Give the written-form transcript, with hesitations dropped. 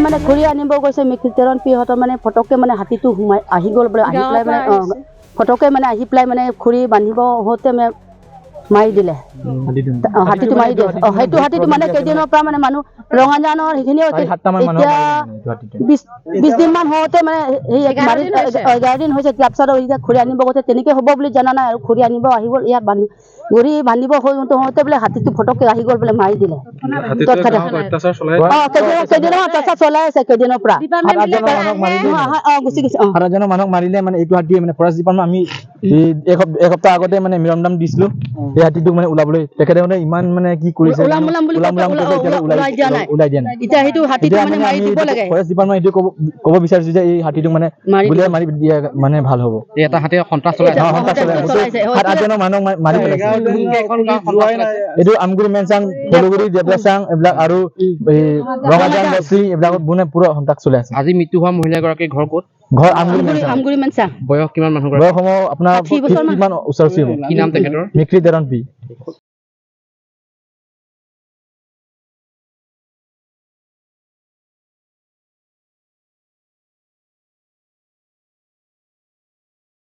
মানে ঘূৰি আনিব গৈছে মিকিতেৰণ পিহঁতৰ মানে ফটককে মানে হাতীটো সোমাই আহি গ'ল বোলে আহি পেলাই মানে ফটককে মানে আহি পেলাই মানে ঘূৰি বান্ধিব হওঁতে মানে মাৰি দিলে হাতীটো মাৰি দিয়ে সেইটো হাতীটো মানে কেইদিনৰ পৰা মানে মানুহ ৰঙাজানৰ সেইখিনি এতিয়া 20 দিনমান হওঁতে মানে সেই 11 দিন হৈছে তাৰপিছত এতিয়া ঘূৰি আনিব গৈছে তেনেকে হ'ব বুলি জানা নাই আৰু ঘূৰি আনিব আহি গ'ল ইয়াত ঘূৰি বান্ধিব হওঁতে বোলে হাতীটো ফটককে আহি গ'ল বোলে মাৰি দিলে কেইদিনৰ অত্যাচাৰ চলাই আছে কেইদিনৰ পৰা গুচি গৈছে 7জনৰ মানুহক মাৰিলে মানে এইটো হাতীয়ে মানে ফৰেষ্ট ডিপাৰ্টমেণ্ট আমি এসপ্তাহ আগতে মানে মিৰমদাম দিছিলো এই হাতীটোক মানে ওলাবলৈ তেখেতে মানে ইমান মানে কি কৰিছে ওলাই দিয়া নাই এতিয়া সেইটো হাতীটো মানে মাৰি দিব লাগে ফৰেষ্ট ডিপাৰ্টমেণ্ট এইটো ক'ব বিচাৰিছো যে এই হাতীটোক মানে গুলিয়াই মাৰি দিয়া মানে ভাল হ'ব এটা হাতীয়ে সন্ত্ৰাস চলাইছে 7জনৰ মানুহক মাৰি পেলাইছে এইটো আমগুৰি মেনচাং ফলগুৰি দেৱদাচাং এইবিলাক আৰু ৰঙাজান বস্তি এইবিলাকত মানে পুৰা সন্ত্ৰাস চলাই আছে আজি মৃত্যু হোৱা মহিলাগৰাকীৰ ঘৰ ক'ত ঘৰ আমগুৰি মেনচাং বয়স কিমান মানুহ বয়স আপোনাৰ 50 মান ওচৰ কি নাম তেখেতৰ মিকিতেৰণ পি